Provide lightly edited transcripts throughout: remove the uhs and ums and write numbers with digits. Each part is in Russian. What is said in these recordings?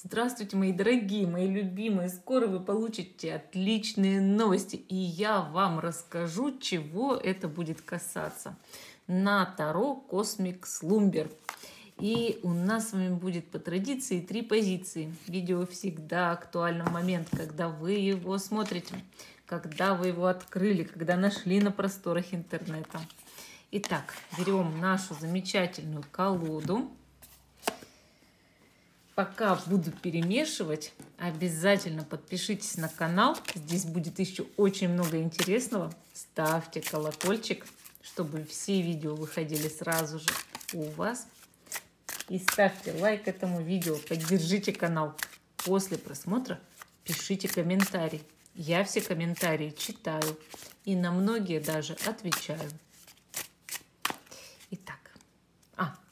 Здравствуйте, мои дорогие, мои любимые! Скоро вы получите отличные новости, и я вам расскажу, чего это будет касаться на Таро Космик Слумбер. И у нас с вами будет по традиции 3 позиции. Видео всегда актуально в момент, когда вы его смотрите, когда вы его открыли, когда нашли на просторах интернета. Итак, берем нашу замечательную колоду. Пока буду перемешивать, обязательно подпишитесь на канал. Здесь будет еще очень много интересного. Ставьте колокольчик, чтобы все видео выходили сразу же у вас. И ставьте лайк этому видео, поддержите канал. После просмотра пишите комментарий. Я все комментарии читаю и на многие даже отвечаю. Итак,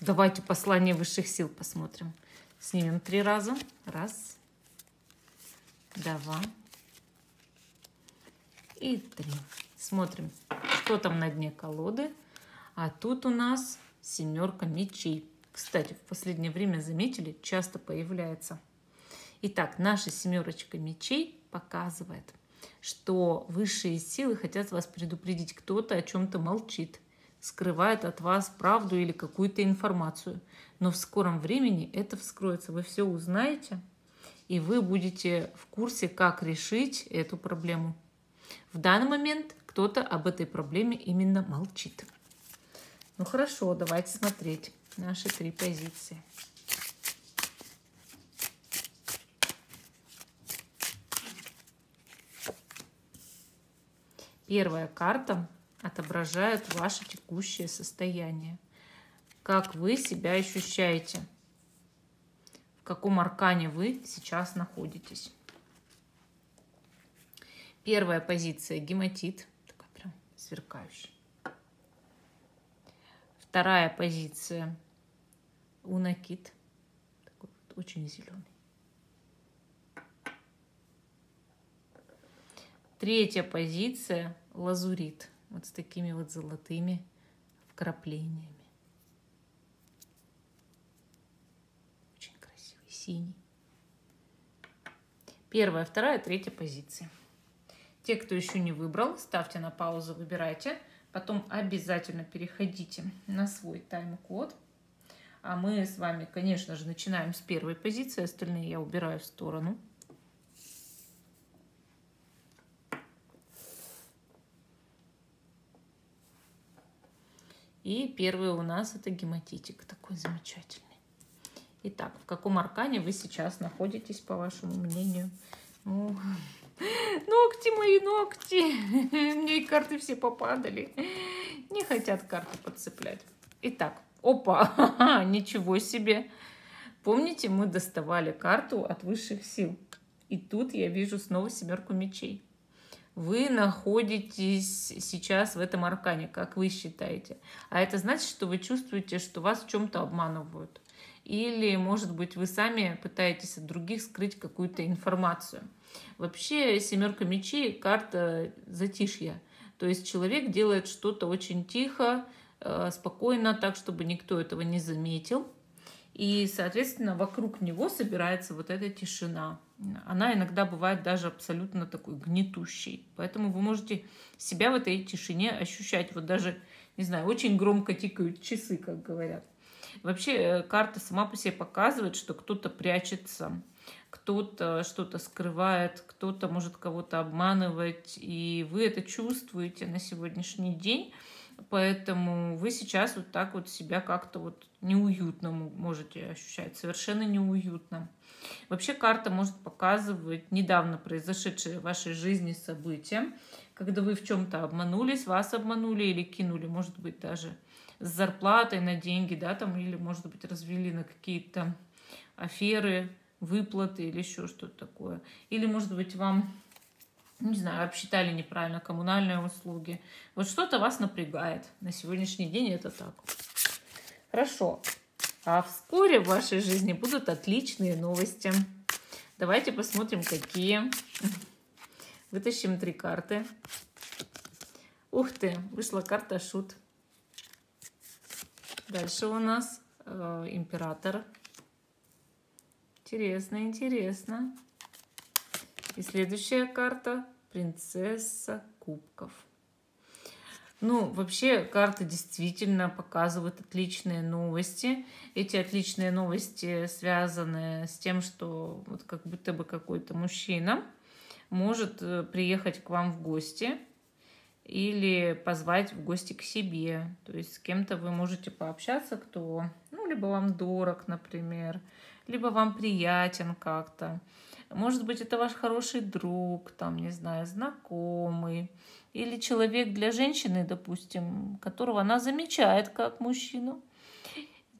давайте послание высших сил посмотрим. Снимем 3 раза. 1, 2 и 3. Смотрим, что там на дне колоды. А тут у нас 7 мечей. Кстати, в последнее время, заметили, часто появляется. Итак, наша 7 мечей показывает, что высшие силы хотят вас предупредить. Кто-то о чем-то молчит, скрывает от вас правду или какую-то информацию. Но в скором времени это вскроется. Вы все узнаете, и вы будете в курсе, как решить эту проблему. В данный момент кто-то об этой проблеме именно молчит. Ну хорошо, давайте смотреть наши 3 позиции. Первая карта отображает ваше текущее состояние. Как вы себя ощущаете? В каком аркане вы сейчас находитесь? Первая позиция — гематит, такая прям сверкающая. Вторая позиция — унакит, такой вот очень зеленый. Третья позиция — лазурит, вот с такими вот золотыми вкраплениями. Очень красивый, синий. Первая, вторая, третья позиции. Те, кто еще не выбрал, ставьте на паузу, выбирайте. Потом обязательно переходите на свой тайм-код. А мы с вами, конечно же, начинаем с первой позиции. Остальные я убираю в сторону. И первый у нас это гематитик, такой замечательный. Итак, в каком аркане вы сейчас находитесь, по вашему мнению? Ногти мои, ногти! Мне и карты все попадали. Не хотят карты подцеплять. Итак, опа! Ничего себе! Помните, мы доставали карту от высших сил. И тут я вижу снова 7 мечей. Вы находитесь сейчас в этом аркане, как вы считаете. А это значит, что вы чувствуете, что вас в чем-то обманывают. Или, может быть, вы сами пытаетесь от других скрыть какую-то информацию. Вообще, 7 мечей — карта затишья. То есть человек делает что-то очень тихо, спокойно, так, чтобы никто этого не заметил. И, соответственно, вокруг него собирается вот эта тишина. Она иногда бывает даже абсолютно такой гнетущей. Поэтому вы можете себя в этой тишине ощущать. Вот даже, не знаю, очень громко тикают часы, как говорят. Вообще, карта сама по себе показывает, что кто-то прячется, кто-то что-то скрывает, кто-то может кого-то обманывать. И вы это чувствуете на сегодняшний день. Поэтому вы сейчас вот так вот себя как-то вот неуютно можете ощущать, совершенно неуютно. Вообще карта может показывать недавно произошедшие в вашей жизни события, когда вы в чем-то обманулись, вас обманули или кинули, может быть, даже с зарплатой на деньги, да, там, или, может быть, развели на какие-то аферы, выплаты или еще что-то такое. Или, может быть, вам, не знаю, обсчитали неправильно коммунальные услуги. Вот что-то вас напрягает. На сегодняшний день это так. Хорошо. А вскоре в вашей жизни будут отличные новости. Давайте посмотрим, какие. Вытащим 3 карты. Ух ты, вышла карта Шут. Дальше у нас император. Интересно, интересно. И следующая карта — принцесса кубков. Ну, вообще, карты действительно показывают отличные новости. Эти отличные новости связаны с тем, что вот как будто бы какой-то мужчина может приехать к вам в гости или позвать в гости к себе. То есть с кем-то вы можете пообщаться, кто, ну, либо вам дорог, например, либо вам приятен как-то. Может быть, это ваш хороший друг, там, не знаю, знакомый. Или человек для женщины, допустим, которого она замечает как мужчину.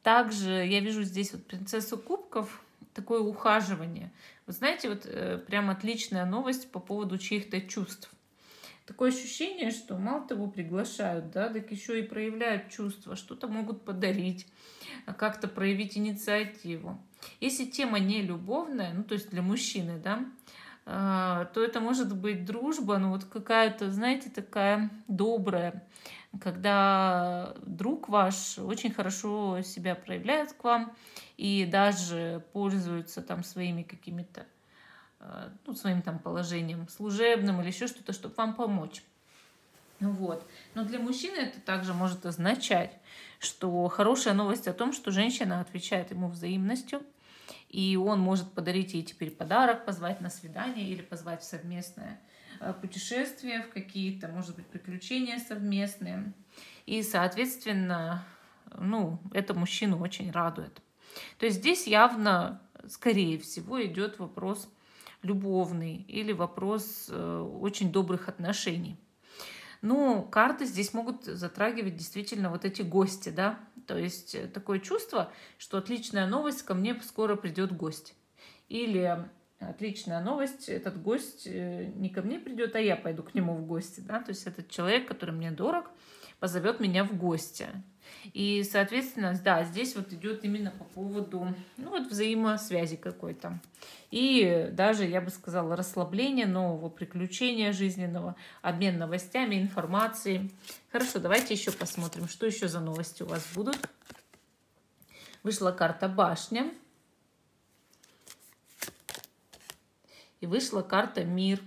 Также я вижу здесь вот принцессу кубков, такое ухаживание. Вы знаете, вот прям отличная новость по поводу чьих-то чувств. Такое ощущение, что мало того приглашают, да, так еще и проявляют чувства, что-то могут подарить, как-то проявить инициативу. Если тема не любовная, ну, то есть для мужчины, да, то это может быть дружба, ну, вот какая-то, знаете, такая добрая, когда друг ваш очень хорошо себя проявляет к вам и даже пользуется там своими какими-то, ну, своим там положением служебным или еще что-то, чтобы вам помочь. Вот. Но для мужчины это также может означать, что хорошая новость о том, что женщина отвечает ему взаимностью, и он может подарить ей теперь подарок, позвать на свидание или позвать в совместное путешествие, в какие-то, может быть, приключения совместные. И, соответственно, ну, это мужчину очень радует. То есть здесь явно, скорее всего, идет вопрос любовный или вопрос очень добрых отношений. Ну, карты здесь могут затрагивать действительно вот эти гости, да, то есть такое чувство, что отличная новость, ко мне скоро придет гость. Или отличная новость, этот гость не ко мне придет, а я пойду к нему в гости, да, то есть этот человек, который мне дорог, позовет меня в гости. И, соответственно, да, здесь вот идет именно по поводу, ну, вот взаимосвязи какой-то. И даже, я бы сказала, расслабление нового, приключения жизненного, обмен новостями, информацией. Хорошо, давайте еще посмотрим, что еще за новости у вас будут. Вышла карта башня. И вышла карта мир.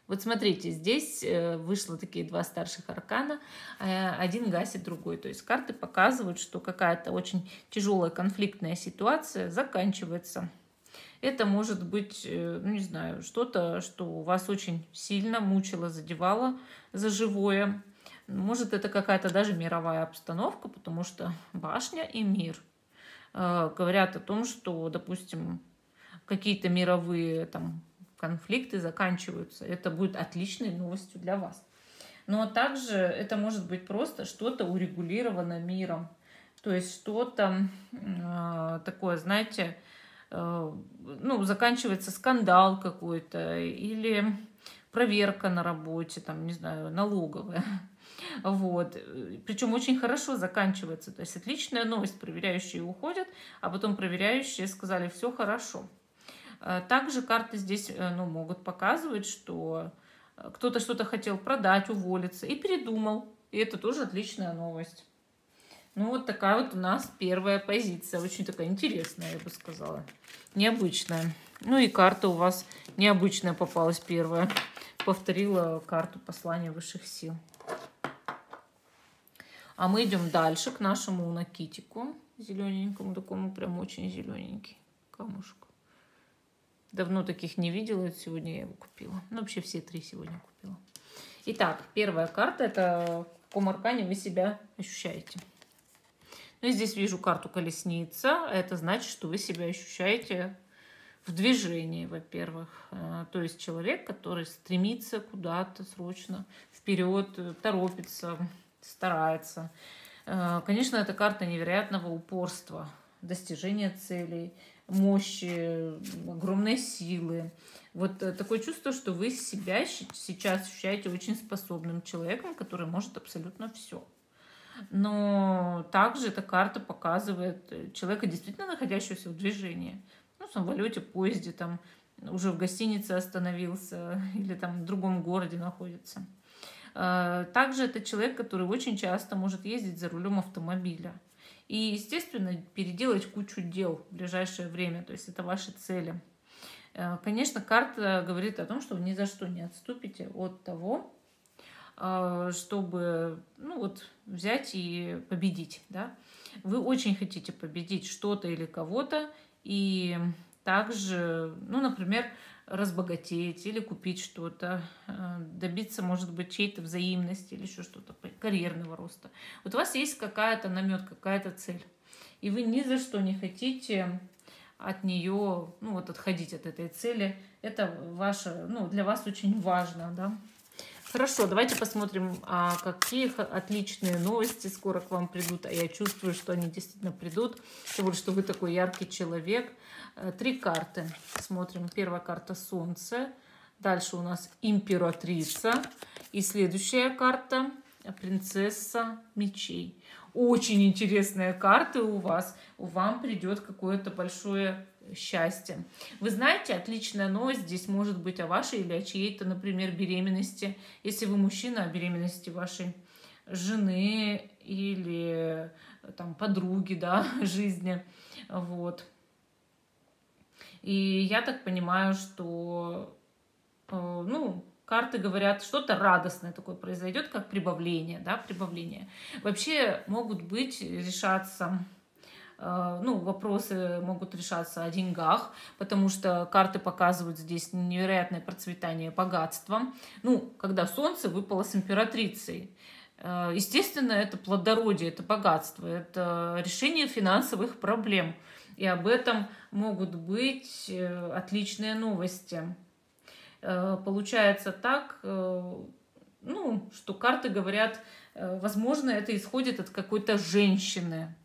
Вот смотрите, здесь вышло такие два старших аркана, один гасит другой. То есть карты показывают, что какая-то очень тяжелая конфликтная ситуация заканчивается. Это может быть, ну не знаю, что-то, что вас очень сильно мучило, задевало за живое. Может, это какая-то даже мировая обстановка, потому что башня и мир говорят о том, что, допустим, какие-то мировые там конфликты заканчиваются. Это будет отличной новостью для вас. Но также это может быть просто что-то урегулировано миром. То есть что-то такое, знаете, ну, заканчивается скандал какой-то или проверка на работе, там, не знаю, налоговая. Вот. Причем очень хорошо заканчивается. То есть отличная новость. Проверяющие уходят, а потом проверяющие сказали, все хорошо. Также карты здесь, ну, могут показывать, что кто-то что-то хотел продать, уволиться и передумал. И это тоже отличная новость. Ну, вот такая вот у нас первая позиция. Очень такая интересная, я бы сказала. Необычная. Ну и карта у вас необычная попалась первая. Повторила карту послания высших сил. А мы идем дальше к нашему унакитику. Зелененькому такому, прям очень зелененький камушек. Давно таких не видела, сегодня я его купила. Ну, вообще все три сегодня купила. Итак, первая карта, это в каком аркане вы себя ощущаете. Ну, я здесь вижу карту колесница. Это значит, что вы себя ощущаете в движении, во-первых. То есть человек, который стремится куда-то срочно вперед, торопится, старается. Конечно, это карта невероятного упорства, достижения целей, мощи, огромной силы. Вот такое чувство, что вы себя сейчас ощущаете очень способным человеком, который может абсолютно все. Но также эта карта показывает человека, действительно находящегося в движении. Ну, в самолете, поезде, там, уже в гостинице остановился или там в другом городе находится. Также это человек, который очень часто может ездить за рулем автомобиля. и, естественно, переделать кучу дел в ближайшее время. То есть это ваши цели. Конечно, карта говорит о том, что вы ни за что не отступите от того, чтобы, ну вот, взять и победить, да. Вы очень хотите победить что-то или кого-то, и также, ну, например, разбогатеть или купить что-то, добиться, может быть, чьей-то взаимности или еще что-то, карьерного роста. Вот у вас есть какая-то намет, какая-то цель, и вы ни за что не хотите от нее, ну, вот отходить от этой цели. Это ваше, ну, для вас очень важно, да. Хорошо, давайте посмотрим, какие отличные новости скоро к вам придут. А я чувствую, что они действительно придут. Тем более, что вы такой яркий человек. 3 карты. Смотрим. Первая карта Солнце. Дальше у нас Императрица. И следующая карта Принцесса мечей. Очень интересные карты у вас. Вам придет какое-то большое счастье. Вы знаете, отличная новость здесь может быть о вашей или о чьей-то, например, беременности. Если вы мужчина, о беременности вашей жены или там подруги, да, жизни. Вот. И я так понимаю, что, ну, карты говорят, что-то радостное такое произойдет, как прибавление, да, прибавление. Вообще могут быть решаться, ну, вопросы могут решаться о деньгах, потому что карты показывают здесь невероятное процветание богатства. Ну, когда Солнце выпало с Императрицей. Естественно, это плодородие, это богатство, это решение финансовых проблем. И об этом могут быть отличные новости. Получается так, ну, что карты говорят, возможно, это исходит от какой-то женщины.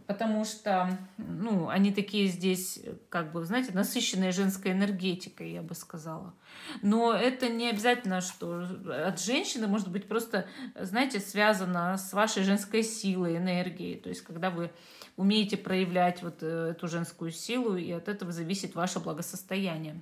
Потому что, ну, они такие здесь, как бы, знаете, насыщенные женской энергетикой, я бы сказала. Но это не обязательно, что от женщины может быть просто, знаете, связано с вашей женской силой, энергией. То есть, когда вы умеете проявлять вот эту женскую силу, и от этого зависит ваше благосостояние.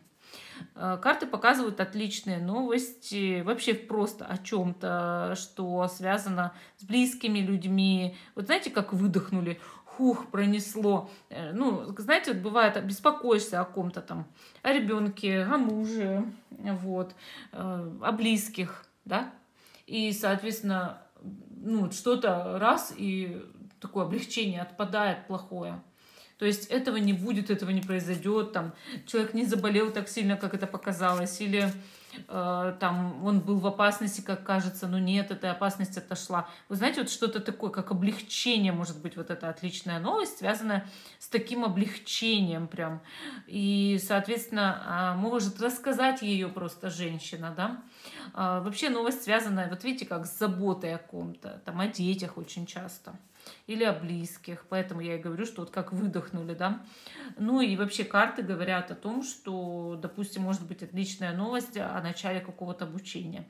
Карты показывают отличные новости, вообще просто о чем-то, что связано с близкими людьми. Вот знаете, как выдохнули, хух, пронесло. Ну, знаете, вот бывает, беспокоишься о ком-то там, о ребенке, о муже, вот, о близких, да, и, соответственно, ну, что-то раз, и такое облегчение отпадает плохое. То есть этого не будет, этого не произойдет, там, человек не заболел так сильно, как это показалось, или там он был в опасности, как кажется, но нет, эта опасность отошла. Вы знаете, вот что-то такое, как облегчение, может быть, вот эта отличная новость, связанная с таким облегчением прям. И, соответственно, может рассказать ее просто женщина, да. Вообще новость связана, вот видите, как с заботой о ком-то, там, о детях очень часто. Или о близких. Поэтому я и говорю, что вот как выдохнули, да. Ну и вообще карты говорят о том, что, допустим, может быть отличная новость о начале какого-то обучения.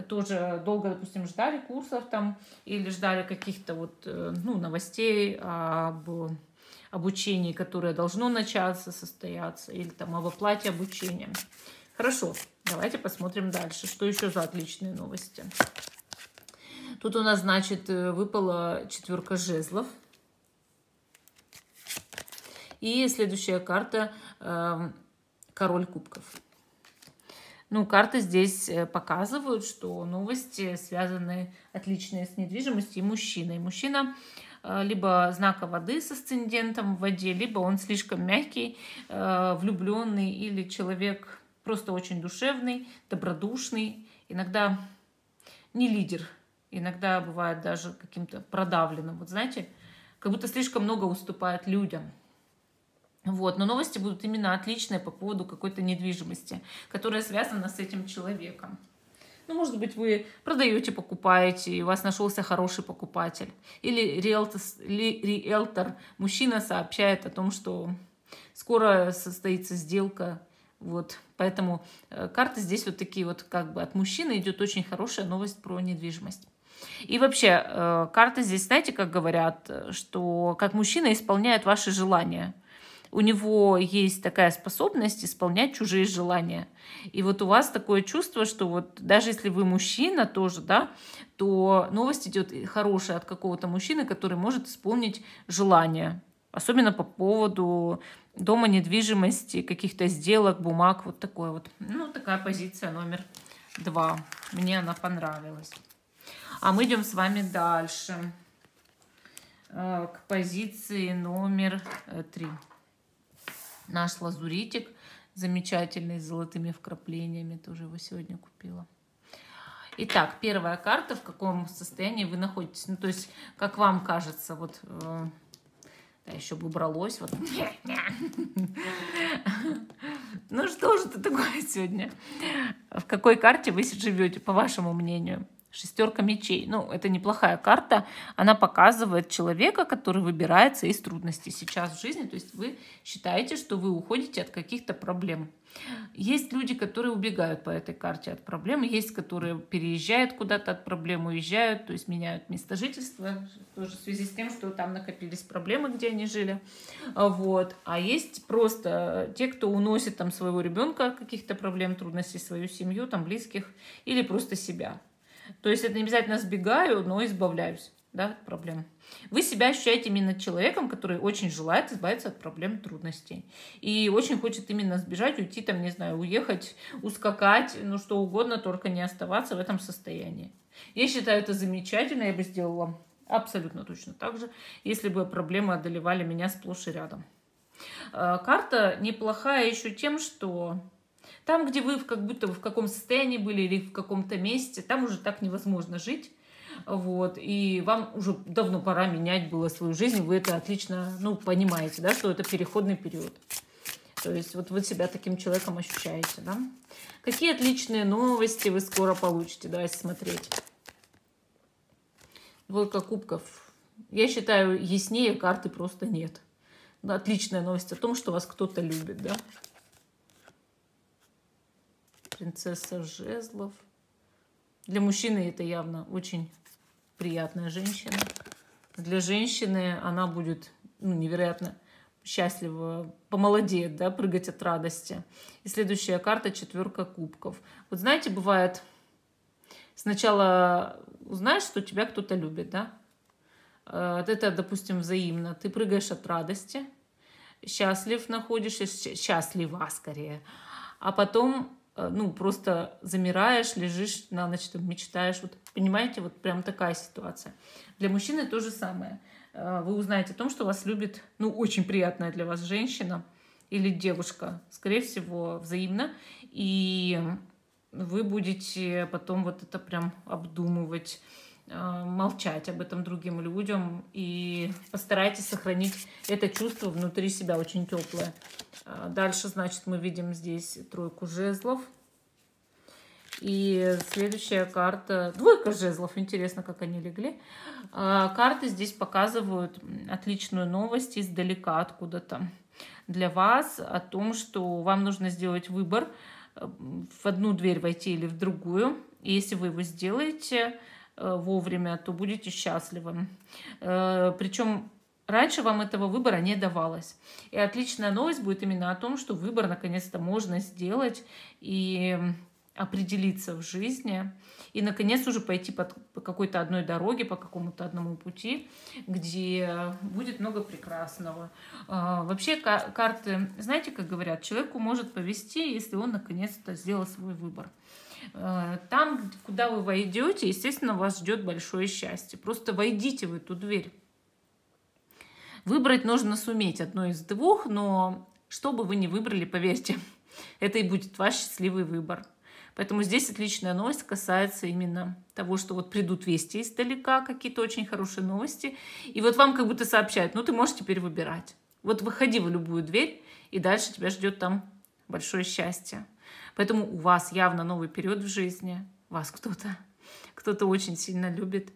Тоже долго, допустим, ждали курсов там или ждали каких-то вот, ну, новостей об обучении, которое должно начаться, состояться, или там об оплате обучения. Хорошо, давайте посмотрим дальше, что еще за отличные новости. Тут у нас, значит, выпала 4 жезлов. И следующая карта король кубков. Ну, карты здесь показывают, что новости связаны отличные с недвижимостью и мужчиной. Мужчина либо знака воды с асцендентом в воде, либо он слишком мягкий, влюбленный, или человек просто очень душевный, добродушный, иногда не лидер. Иногда бывает даже каким-то продавленным. Вот знаете, как будто слишком много уступает людям. Вот. Но новости будут именно отличные по поводу какой-то недвижимости, которая связана с этим человеком. Ну, может быть, вы продаете, покупаете, и у вас нашелся хороший покупатель. Или риэлтор, мужчина сообщает о том, что скоро состоится сделка. Вот. Поэтому карты здесь вот такие вот, как бы от мужчины идет очень хорошая новость про недвижимость. И вообще, карты здесь, знаете, как говорят, что как мужчина исполняет ваши желания. у него есть такая способность исполнять чужие желания. И вот у вас такое чувство, что вот даже если вы мужчина тоже, да, то новость идет хорошая от какого-то мужчины, который может исполнить желания. Особенно по поводу дома, недвижимости, каких-то сделок, бумаг, вот такое вот. Ну, такая позиция номер 2. Мне она понравилась. А мы идем с вами дальше. К позиции номер 3. Наш лазуритик замечательный, с золотыми вкраплениями. Тоже его сегодня купила. Итак, первая карта. В каком состоянии вы находитесь? Ну, то есть, как вам кажется, вот... Да, еще бы убралось. Вот. Ну что же это такое сегодня? В какой карте вы живете, по вашему мнению? 6 мечей. Ну, это неплохая карта. Она показывает человека, который выбирается из трудностей сейчас в жизни. То есть вы считаете, что вы уходите от каких-то проблем. Есть люди, которые убегают по этой карте от проблем. Есть, которые переезжают куда-то от проблем, уезжают, то есть меняют место жительства. Тоже в связи с тем, что там накопились проблемы, где они жили. Вот. А есть просто те, кто уносит там своего ребенка от каких-то проблем, трудностей, свою семью, там близких или просто себя. То есть это не обязательно сбегаю, но избавляюсь, да, от проблем. Вы себя ощущаете именно человеком, который очень желает избавиться от проблем, трудностей. И очень хочет именно сбежать, уйти, там, не знаю, уехать, ускакать, ну что угодно, только не оставаться в этом состоянии. Я считаю это замечательно, я бы сделала абсолютно точно так же, если бы проблемы одолевали меня сплошь и рядом. Карта неплохая еще тем, что... Там, где вы как будто в каком состоянии были или в каком-то месте, там уже так невозможно жить. Вот, и вам уже давно пора менять было свою жизнь. Вы это отлично, ну, понимаете, да, что это переходный период. То есть вот вы себя таким человеком ощущаете, да? Какие отличные новости вы скоро получите? Давайте смотреть. 2 кубков. Я считаю, яснее карты просто нет. Отличная новость о том, что вас кто-то любит, да? Принцесса жезлов. Для мужчины это явно очень приятная женщина. Для женщины она будет, ну, невероятно счастлива, помолодеет, да, прыгать от радости. И следующая карта 4 кубков. Вот знаете, бывает, сначала узнаешь, что тебя кто-то любит, да? Это, допустим, взаимно. Ты прыгаешь от радости, счастлив находишься, счастлива скорее. А потом... ну, просто замираешь, лежишь на ночь, там, мечтаешь. Вот, понимаете, вот прям такая ситуация. Для мужчины то же самое. Вы узнаете о том, что вас любит, ну, очень приятная для вас женщина или девушка. Скорее всего, взаимно. И вы будете потом вот это прям обдумывать, молчать об этом другим людям и постарайтесь сохранить это чувство внутри себя очень теплое. Дальше, значит, мы видим здесь 3 жезлов. И следующая карта 2 жезлов. Интересно, как они легли. Карты здесь показывают отличную новость издалека, откуда-то для вас, о том, что вам нужно сделать выбор, в одну дверь войти или в другую. И если вы его сделаете вовремя, то будете счастливы. Причем раньше вам этого выбора не давалось. И отличная новость будет именно о том, что выбор наконец-то можно сделать и определиться в жизни. И наконец уже пойти по какой-то одной дороге, по какому-то одному пути, где будет много прекрасного. Вообще карты, знаете, как говорят, человеку может повезти, если он наконец-то сделал свой выбор. Там, куда вы войдете, естественно, вас ждет большое счастье. Просто войдите в эту дверь. Выбрать нужно суметь одно из 2, но что бы вы ни выбрали, поверьте, это и будет ваш счастливый выбор. Поэтому здесь отличная новость касается именно того, что вот придут вести издалека, какие-то очень хорошие новости. И вот вам как будто сообщают, ну ты можешь теперь выбирать. Вот выходи в любую дверь, и дальше тебя ждет там большое счастье. Поэтому у вас явно новый период в жизни. Вас кто-то очень сильно любит.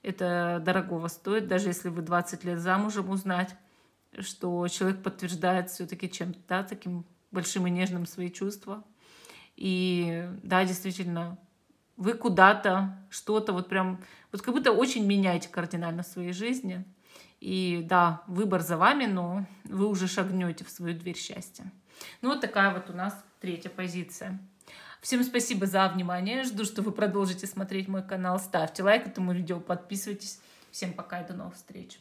Это дорогого стоит, даже если вы 20 лет замужем, узнать, что человек подтверждает все-таки чем-то, да, таким большим и нежным свои чувства. И да, действительно, вы куда-то, что-то вот прям, вот как будто очень меняете кардинально в своей жизни. И да, выбор за вами, но вы уже шагнете в свою дверь счастья. Ну, вот такая вот у нас третья позиция. Всем спасибо за внимание. Жду, что вы продолжите смотреть мой канал. Ставьте лайк этому видео, подписывайтесь. Всем пока и до новых встреч.